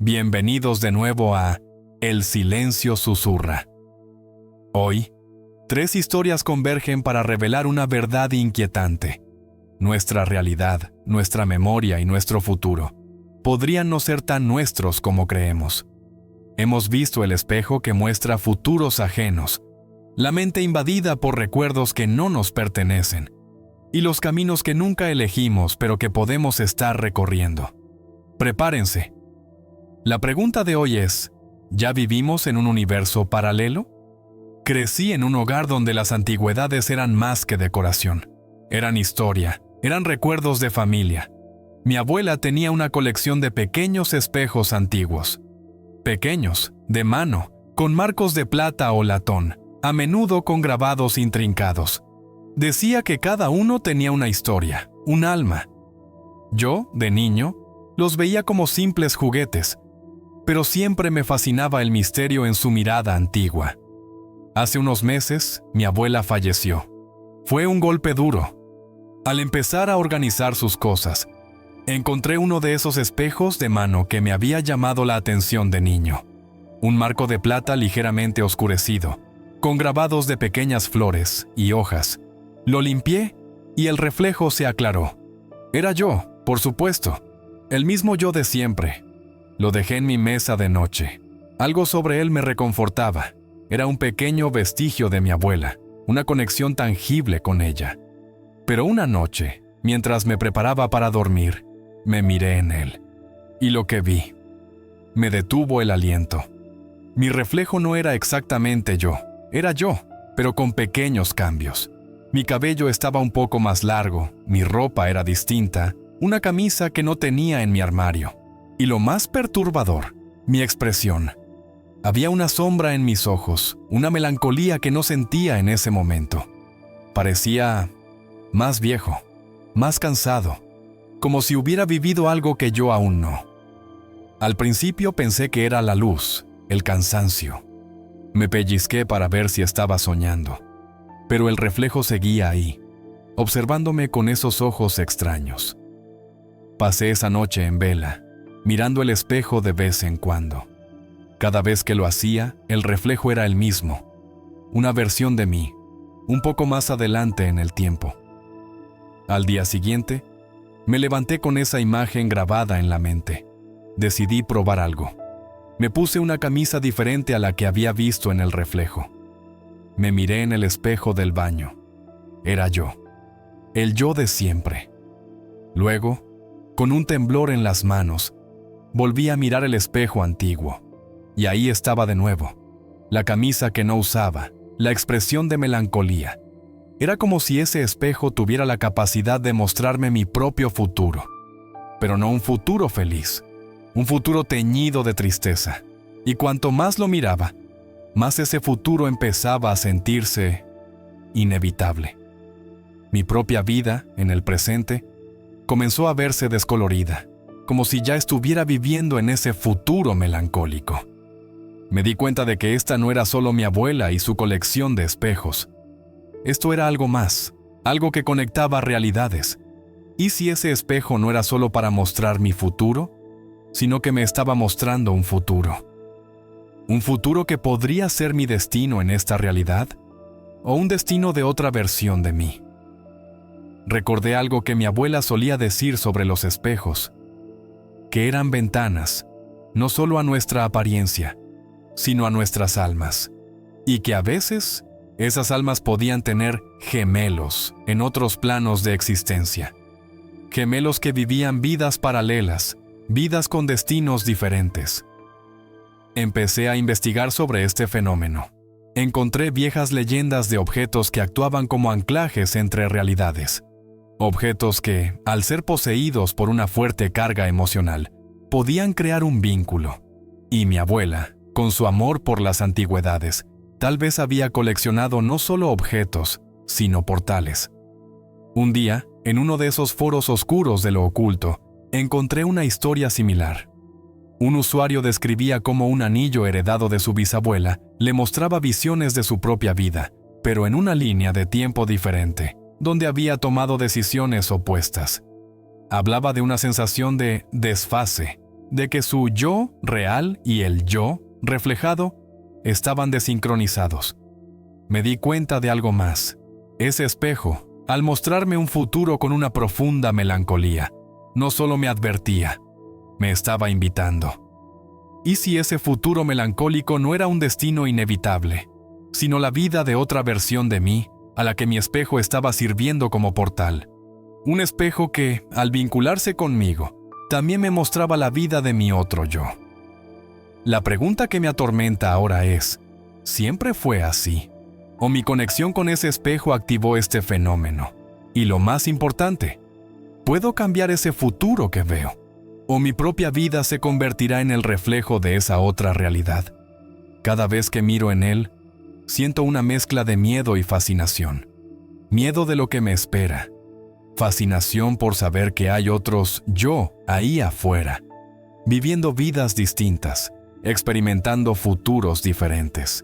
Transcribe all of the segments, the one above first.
Bienvenidos de nuevo a El Silencio Susurra. Hoy, 3 historias convergen para revelar una verdad inquietante. Nuestra realidad, nuestra memoria y nuestro futuro podrían no ser tan nuestros como creemos. Hemos visto el espejo que muestra futuros ajenos, la mente invadida por recuerdos que no nos pertenecen, y los caminos que nunca elegimos pero que podemos estar recorriendo. Prepárense. La pregunta de hoy es, ¿ya vivimos en un universo paralelo? Crecí en un hogar donde las antigüedades eran más que decoración. Eran historia, eran recuerdos de familia. Mi abuela tenía una colección de pequeños espejos antiguos. Pequeños, de mano, con marcos de plata o latón, a menudo con grabados intrincados. Decía que cada uno tenía una historia, un alma. Yo, de niño, los veía como simples juguetes, pero siempre me fascinaba el misterio en su mirada antigua. Hace unos meses, mi abuela falleció. Fue un golpe duro. Al empezar a organizar sus cosas, encontré uno de esos espejos de mano que me había llamado la atención de niño. Un marco de plata ligeramente oscurecido, con grabados de pequeñas flores y hojas. Lo limpié y el reflejo se aclaró. Era yo, por supuesto, el mismo yo de siempre. Lo dejé en mi mesa de noche. Algo sobre él me reconfortaba. Era un pequeño vestigio de mi abuela, una conexión tangible con ella. Pero una noche, mientras me preparaba para dormir, me miré en él. Y lo que vi me detuvo el aliento. Mi reflejo no era exactamente yo, era yo, pero con pequeños cambios. Mi cabello estaba un poco más largo, mi ropa era distinta, una camisa que no tenía en mi armario. Y lo más perturbador, mi expresión. Había una sombra en mis ojos, una melancolía que no sentía en ese momento. Parecía más viejo, más cansado, como si hubiera vivido algo que yo aún no. Al principio pensé que era la luz, el cansancio. Me pellizqué para ver si estaba soñando, pero el reflejo seguía ahí, observándome con esos ojos extraños. Pasé esa noche en vela, mirando el espejo de vez en cuando. Cada vez que lo hacía, el reflejo era el mismo, una versión de mí, un poco más adelante en el tiempo. Al día siguiente, me levanté con esa imagen grabada en la mente. Decidí probar algo. Me puse una camisa diferente a la que había visto en el reflejo. Me miré en el espejo del baño. Era yo, el yo de siempre. Luego, con un temblor en las manos, volví a mirar el espejo antiguo, y ahí estaba de nuevo, la camisa que no usaba, la expresión de melancolía. Era como si ese espejo tuviera la capacidad de mostrarme mi propio futuro, pero no un futuro feliz, un futuro teñido de tristeza. Y cuanto más lo miraba, más ese futuro empezaba a sentirse inevitable. Mi propia vida, en el presente, comenzó a verse descolorida, como si ya estuviera viviendo en ese futuro melancólico. Me di cuenta de que esta no era solo mi abuela y su colección de espejos. Esto era algo más, algo que conectaba realidades. ¿Y si ese espejo no era solo para mostrar mi futuro, sino que me estaba mostrando un futuro? ¿Un futuro que podría ser mi destino en esta realidad? ¿O un destino de otra versión de mí? Recordé algo que mi abuela solía decir sobre los espejos, que eran ventanas, no solo a nuestra apariencia, sino a nuestras almas, y que a veces esas almas podían tener gemelos en otros planos de existencia. Gemelos que vivían vidas paralelas, vidas con destinos diferentes. Empecé a investigar sobre este fenómeno. Encontré viejas leyendas de objetos que actuaban como anclajes entre realidades. Objetos que, al ser poseídos por una fuerte carga emocional, podían crear un vínculo. Y mi abuela, con su amor por las antigüedades, tal vez había coleccionado no solo objetos, sino portales. Un día, en uno de esos foros oscuros de lo oculto, encontré una historia similar. Un usuario describía cómo un anillo heredado de su bisabuela le mostraba visiones de su propia vida, pero en una línea de tiempo diferente, donde había tomado decisiones opuestas. Hablaba de una sensación de desfase, de que su yo real y el yo reflejado estaban desincronizados. Me di cuenta de algo más. Ese espejo, al mostrarme un futuro con una profunda melancolía, no solo me advertía, me estaba invitando. ¿Y si ese futuro melancólico no era un destino inevitable, sino la vida de otra versión de mí a la que mi espejo estaba sirviendo como portal? Un espejo que, al vincularse conmigo, también me mostraba la vida de mi otro yo. La pregunta que me atormenta ahora es, ¿siempre fue así? ¿O mi conexión con ese espejo activó este fenómeno? Y lo más importante, ¿puedo cambiar ese futuro que veo? ¿O mi propia vida se convertirá en el reflejo de esa otra realidad? Cada vez que miro en él, siento una mezcla de miedo y fascinación. Miedo de lo que me espera. Fascinación por saber que hay otros yo ahí afuera, viviendo vidas distintas, experimentando futuros diferentes.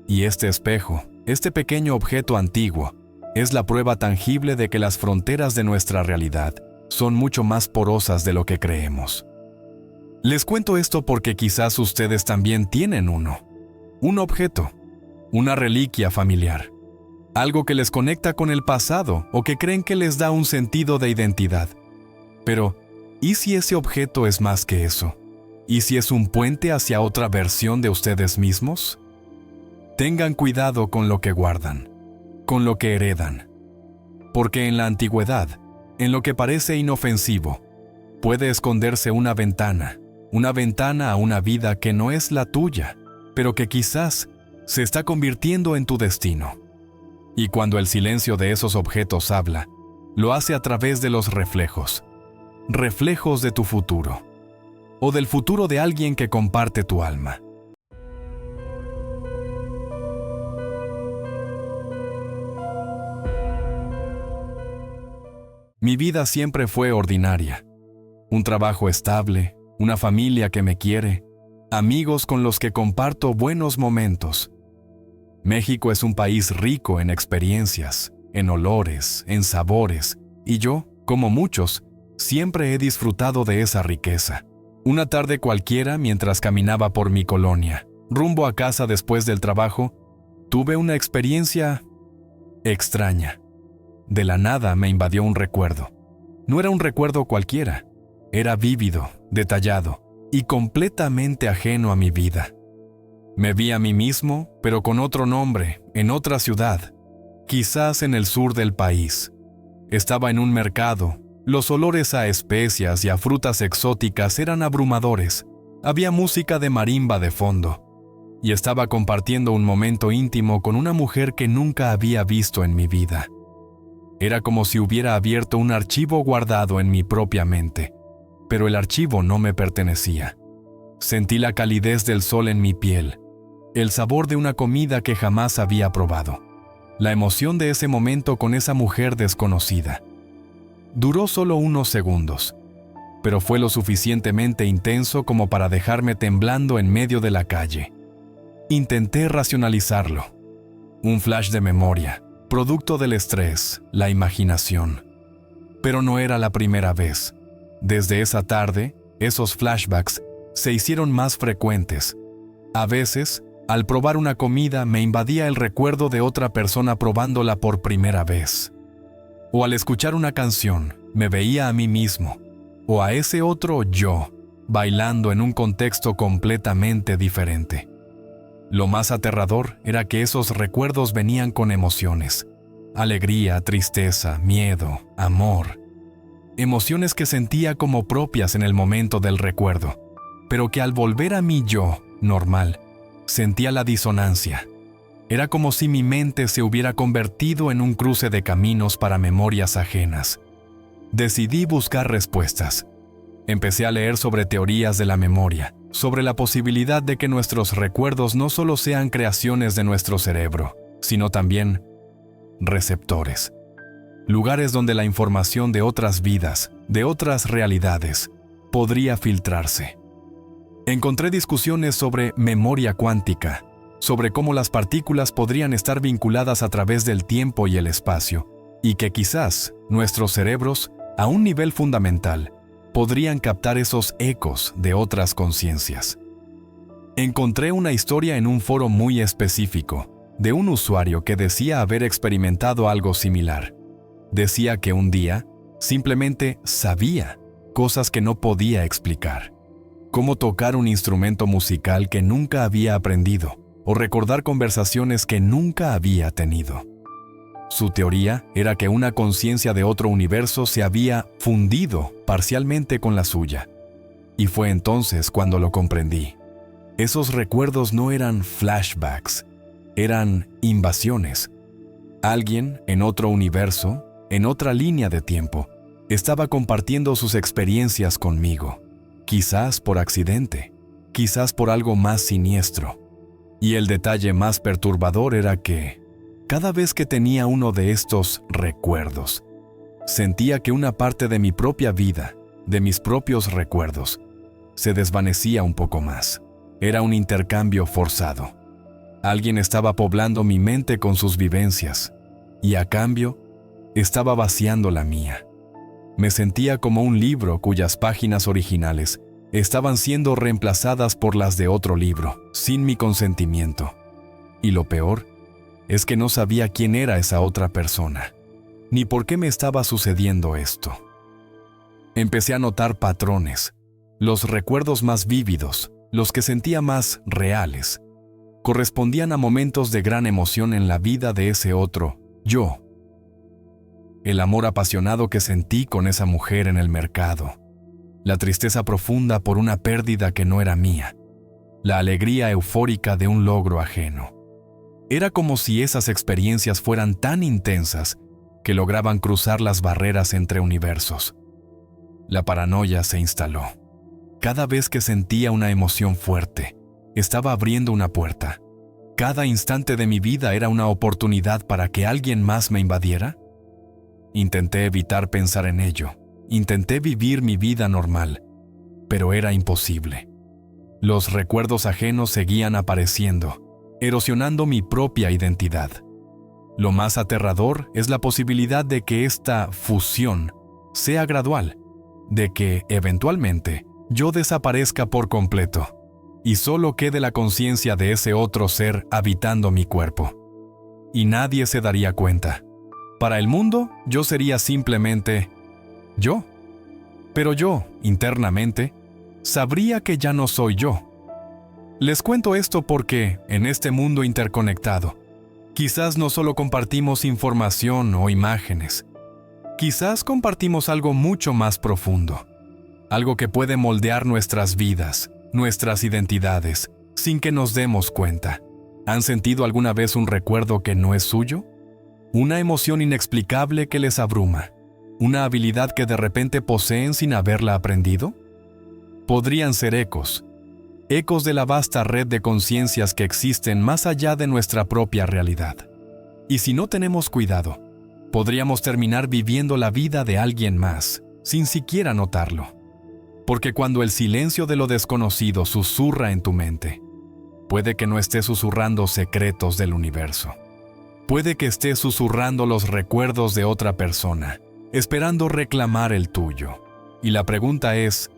Y este espejo, este pequeño objeto antiguo, es la prueba tangible de que las fronteras de nuestra realidad son mucho más porosas de lo que creemos. Les cuento esto porque quizás ustedes también tienen uno, un objeto, una reliquia familiar, algo que les conecta con el pasado o que creen que les da un sentido de identidad. Pero, ¿y si ese objeto es más que eso? ¿Y si es un puente hacia otra versión de ustedes mismos? Tengan cuidado con lo que guardan, con lo que heredan, porque en la antigüedad, en lo que parece inofensivo, puede esconderse una ventana a una vida que no es la tuya, pero que quizás se está convirtiendo en tu destino. Y cuando el silencio de esos objetos habla, lo hace a través de los reflejos de tu futuro, o del futuro de alguien que comparte tu alma. Mi vida siempre fue ordinaria. Un trabajo estable, una familia que me quiere, amigos con los que comparto buenos momentos. México es un país rico en experiencias, en olores, en sabores, y yo, como muchos, siempre he disfrutado de esa riqueza. Una tarde cualquiera, mientras caminaba por mi colonia, rumbo a casa después del trabajo, tuve una experiencia extraña. De la nada me invadió un recuerdo. No era un recuerdo cualquiera, era vívido, detallado y completamente ajeno a mi vida. Me vi a mí mismo, pero con otro nombre, en otra ciudad, quizás en el sur del país. Estaba en un mercado, los olores a especias y a frutas exóticas eran abrumadores, había música de marimba de fondo, y estaba compartiendo un momento íntimo con una mujer que nunca había visto en mi vida. Era como si hubiera abierto un archivo guardado en mi propia mente, pero el archivo no me pertenecía. Sentí la calidez del sol en mi piel, el sabor de una comida que jamás había probado, la emoción de ese momento con esa mujer desconocida. Duró solo unos segundos, pero fue lo suficientemente intenso como para dejarme temblando en medio de la calle. Intenté racionalizarlo. Un flash de memoria, producto del estrés, la imaginación. Pero no era la primera vez. Desde esa tarde, esos flashbacks se hicieron más frecuentes. A veces, al probar una comida me invadía el recuerdo de otra persona probándola por primera vez. O al escuchar una canción, me veía a mí mismo, o a ese otro yo, bailando en un contexto completamente diferente. Lo más aterrador era que esos recuerdos venían con emociones. Alegría, tristeza, miedo, amor. Emociones que sentía como propias en el momento del recuerdo, pero que al volver a mi yo, normal, sentía la disonancia. Era como si mi mente se hubiera convertido en un cruce de caminos para memorias ajenas. Decidí buscar respuestas. Empecé a leer sobre teorías de la memoria, sobre la posibilidad de que nuestros recuerdos no solo sean creaciones de nuestro cerebro, sino también receptores. Lugares donde la información de otras vidas, de otras realidades, podría filtrarse. Encontré discusiones sobre memoria cuántica, sobre cómo las partículas podrían estar vinculadas a través del tiempo y el espacio, y que quizás nuestros cerebros, a un nivel fundamental, podrían captar esos ecos de otras conciencias. Encontré una historia en un foro muy específico, de un usuario que decía haber experimentado algo similar. Decía que un día simplemente sabía cosas que no podía explicar. Cómo tocar un instrumento musical que nunca había aprendido, o recordar conversaciones que nunca había tenido. Su teoría era que una conciencia de otro universo se había fundido parcialmente con la suya. Y fue entonces cuando lo comprendí. Esos recuerdos no eran flashbacks, eran invasiones. Alguien en otro universo, en otra línea de tiempo, estaba compartiendo sus experiencias conmigo. Quizás por accidente, quizás por algo más siniestro. Y el detalle más perturbador era que, cada vez que tenía uno de estos recuerdos, sentía que una parte de mi propia vida, de mis propios recuerdos, se desvanecía un poco más. Era un intercambio forzado. Alguien estaba poblando mi mente con sus vivencias, y a cambio, estaba vaciando la mía. Me sentía como un libro cuyas páginas originales estaban siendo reemplazadas por las de otro libro, sin mi consentimiento. Y lo peor es que no sabía quién era esa otra persona, ni por qué me estaba sucediendo esto. Empecé a notar patrones. Los recuerdos más vívidos, los que sentía más reales, correspondían a momentos de gran emoción en la vida de ese otro yo. El amor apasionado que sentí con esa mujer en el mercado, la tristeza profunda por una pérdida que no era mía, la alegría eufórica de un logro ajeno. Era como si esas experiencias fueran tan intensas que lograban cruzar las barreras entre universos. La paranoia se instaló. Cada vez que sentía una emoción fuerte, estaba abriendo una puerta. ¿Cada instante de mi vida era una oportunidad para que alguien más me invadiera? Intenté evitar pensar en ello. Intenté vivir mi vida normal, pero era imposible. Los recuerdos ajenos seguían apareciendo, erosionando mi propia identidad. Lo más aterrador es la posibilidad de que esta fusión sea gradual, de que, eventualmente, yo desaparezca por completo y solo quede la conciencia de ese otro ser habitando mi cuerpo. Y nadie se daría cuenta. Para el mundo, yo sería simplemente yo. Pero yo, internamente, sabría que ya no soy yo. Les cuento esto porque, en este mundo interconectado, quizás no solo compartimos información o imágenes, quizás compartimos algo mucho más profundo, algo que puede moldear nuestras vidas, nuestras identidades, sin que nos demos cuenta. ¿Han sentido alguna vez un recuerdo que no es suyo? Una emoción inexplicable que les abruma, una habilidad que de repente poseen sin haberla aprendido. Podrían ser ecos de la vasta red de conciencias que existen más allá de nuestra propia realidad. Y si no tenemos cuidado, podríamos terminar viviendo la vida de alguien más, sin siquiera notarlo. Porque cuando el silencio de lo desconocido susurra en tu mente, puede que no esté susurrando secretos del universo. Puede que esté susurrando los recuerdos de otra persona, esperando reclamar el tuyo. Y la pregunta es,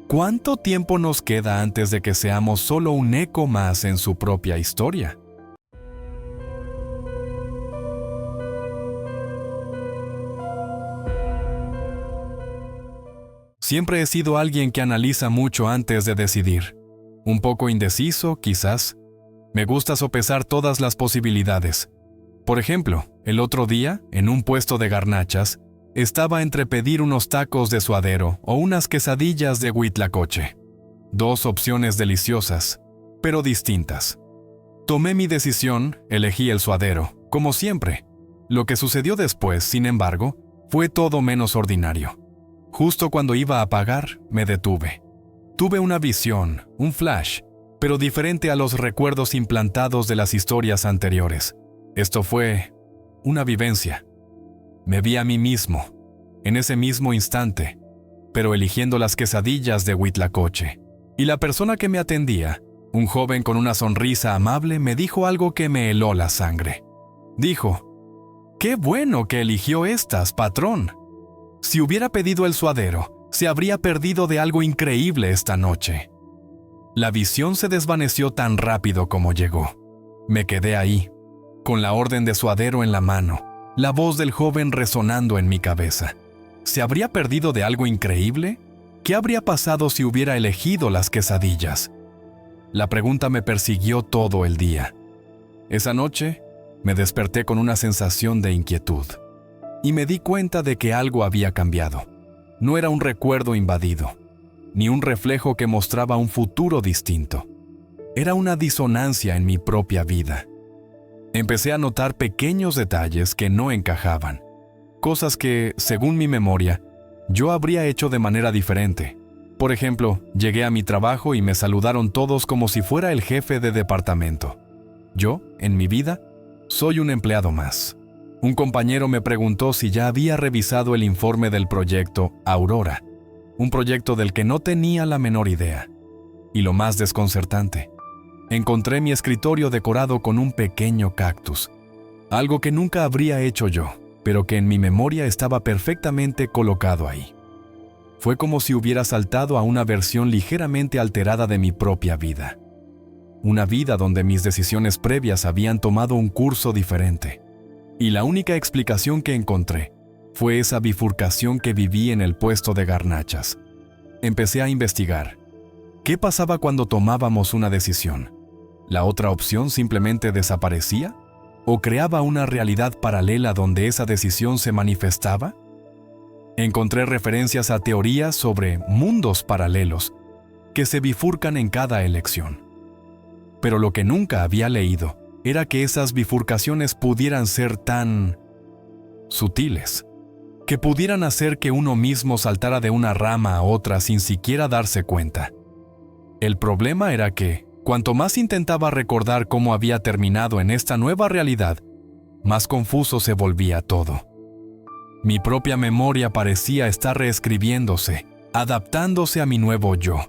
¿cuánto tiempo nos queda antes de que seamos solo un eco más en su propia historia? Siempre he sido alguien que analiza mucho antes de decidir. Un poco indeciso, quizás. Me gusta sopesar todas las posibilidades. Por ejemplo, el otro día, en un puesto de garnachas, estaba entre pedir unos tacos de suadero o unas quesadillas de huitlacoche. Dos opciones deliciosas, pero distintas. Tomé mi decisión, elegí el suadero, como siempre. Lo que sucedió después, sin embargo, fue todo menos ordinario. Justo cuando iba a pagar, me detuve. Tuve una visión, un flash, pero diferente a los recuerdos implantados de las historias anteriores. Esto fue una vivencia. Me vi a mí mismo, en ese mismo instante, pero eligiendo las quesadillas de huitlacoche. Y la persona que me atendía, un joven con una sonrisa amable, me dijo algo que me heló la sangre. Dijo, «¡Qué bueno que eligió estas, patrón! Si hubiera pedido el suadero, se habría perdido de algo increíble esta noche. La visión se desvaneció tan rápido como llegó. Me quedé ahí, con la orden de Suadero en la mano, la voz del joven resonando en mi cabeza. ¿Se habría perdido de algo increíble? ¿Qué habría pasado si hubiera elegido las quesadillas? La pregunta me persiguió todo el día. Esa noche, me desperté con una sensación de inquietud y me di cuenta de que algo había cambiado. No era un recuerdo invadido, ni un reflejo que mostraba un futuro distinto. Era una disonancia en mi propia vida. Empecé a notar pequeños detalles que no encajaban, cosas que, según mi memoria, yo habría hecho de manera diferente. Por ejemplo, llegué a mi trabajo y me saludaron todos como si fuera el jefe de departamento. Yo, en mi vida, soy un empleado más. Un compañero me preguntó si ya había revisado el informe del proyecto Aurora, un proyecto del que no tenía la menor idea. Y lo más desconcertante, encontré mi escritorio decorado con un pequeño cactus, algo que nunca habría hecho yo, pero que en mi memoria estaba perfectamente colocado ahí. Fue como si hubiera saltado a una versión ligeramente alterada de mi propia vida. Una vida donde mis decisiones previas habían tomado un curso diferente. Y la única explicación que encontré fue esa bifurcación que viví en el puesto de garnachas. Empecé a investigar. ¿Qué pasaba cuando tomábamos una decisión? ¿La otra opción simplemente desaparecía? ¿O creaba una realidad paralela donde esa decisión se manifestaba? Encontré referencias a teorías sobre mundos paralelos que se bifurcan en cada elección. Pero lo que nunca había leído era que esas bifurcaciones pudieran ser tan sutiles, que pudieran hacer que uno mismo saltara de una rama a otra sin siquiera darse cuenta. El problema era que, cuanto más intentaba recordar cómo había terminado en esta nueva realidad, más confuso se volvía todo. Mi propia memoria parecía estar reescribiéndose, adaptándose a mi nuevo yo.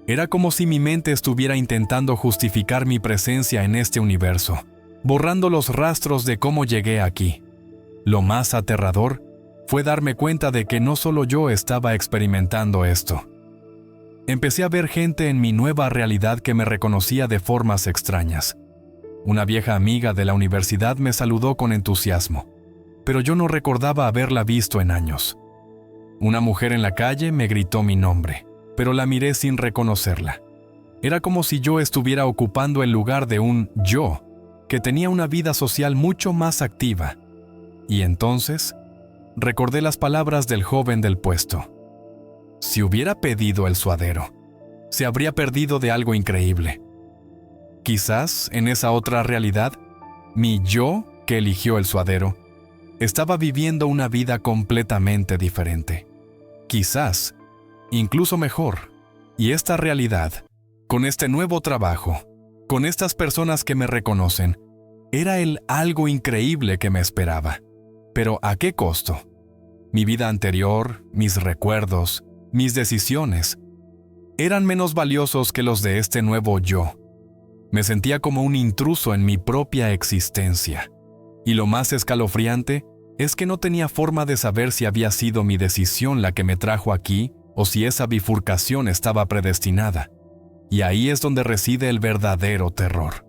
Era como si mi mente estuviera intentando justificar mi presencia en este universo, borrando los rastros de cómo llegué aquí. Lo más aterrador fue darme cuenta de que no solo yo estaba experimentando esto. Empecé a ver gente en mi nueva realidad que me reconocía de formas extrañas. Una vieja amiga de la universidad me saludó con entusiasmo, pero yo no recordaba haberla visto en años. Una mujer en la calle me gritó mi nombre, pero la miré sin reconocerla. Era como si yo estuviera ocupando el lugar de un yo que tenía una vida social mucho más activa. Y entonces, recordé las palabras del joven del puesto. Si hubiera pedido el suadero, se habría perdido de algo increíble. Quizás, en esa otra realidad, mi yo, que eligió el suadero, estaba viviendo una vida completamente diferente. Quizás, incluso mejor. Y esta realidad, con este nuevo trabajo, con estas personas que me reconocen, era el algo increíble que me esperaba. Pero ¿a qué costo? Mi vida anterior, mis recuerdos, mis decisiones, eran menos valiosos que los de este nuevo yo. Me sentía como un intruso en mi propia existencia. Y lo más escalofriante es que no tenía forma de saber si había sido mi decisión la que me trajo aquí o si esa bifurcación estaba predestinada. Y ahí es donde reside el verdadero terror.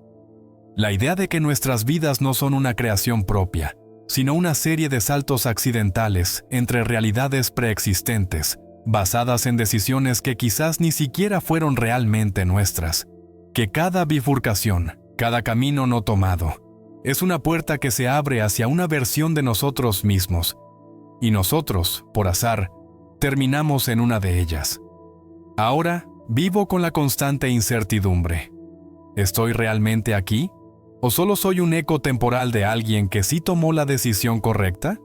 La idea de que nuestras vidas no son una creación propia, sino una serie de saltos accidentales entre realidades preexistentes, basadas en decisiones que quizás ni siquiera fueron realmente nuestras. Que cada bifurcación, cada camino no tomado, es una puerta que se abre hacia una versión de nosotros mismos. Y nosotros, por azar, terminamos en una de ellas. Ahora, vivo con la constante incertidumbre. ¿Estoy realmente aquí? ¿O solo soy un eco temporal de alguien que sí tomó la decisión correcta?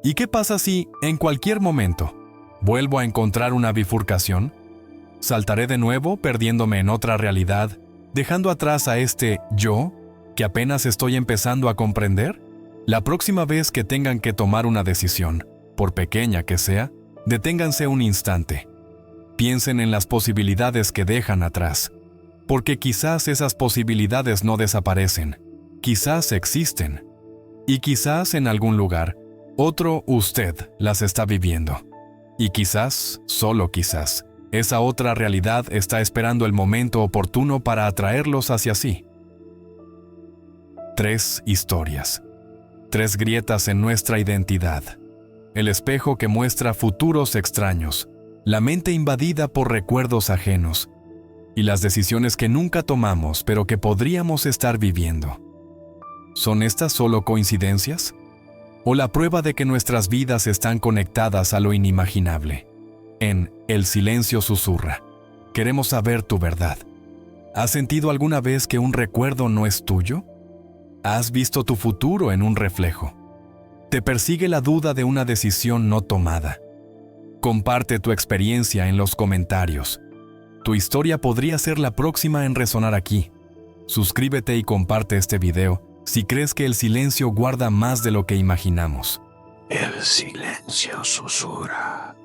¿Y qué pasa si, en cualquier momento, vuelvo a encontrar una bifurcación? ¿Saltaré de nuevo, perdiéndome en otra realidad, dejando atrás a este yo que apenas estoy empezando a comprender? La próxima vez que tengan que tomar una decisión, por pequeña que sea, deténganse un instante. Piensen en las posibilidades que dejan atrás, porque quizás esas posibilidades no desaparecen, quizás existen, y quizás en algún lugar, otro usted las está viviendo. Y quizás, solo quizás, esa otra realidad está esperando el momento oportuno para atraerlos hacia sí. 3 historias. 3 grietas en nuestra identidad. El espejo que muestra futuros extraños, la mente invadida por recuerdos ajenos, y las decisiones que nunca tomamos pero que podríamos estar viviendo. ¿Son estas solo coincidencias? ¿O la prueba de que nuestras vidas están conectadas a lo inimaginable? En El silencio susurra, queremos saber tu verdad. ¿Has sentido alguna vez que un recuerdo no es tuyo? ¿Has visto tu futuro en un reflejo? ¿Te persigue la duda de una decisión no tomada? Comparte tu experiencia en los comentarios. Tu historia podría ser la próxima en resonar aquí. Suscríbete y comparte este video si crees que el silencio guarda más de lo que imaginamos. El silencio susurra.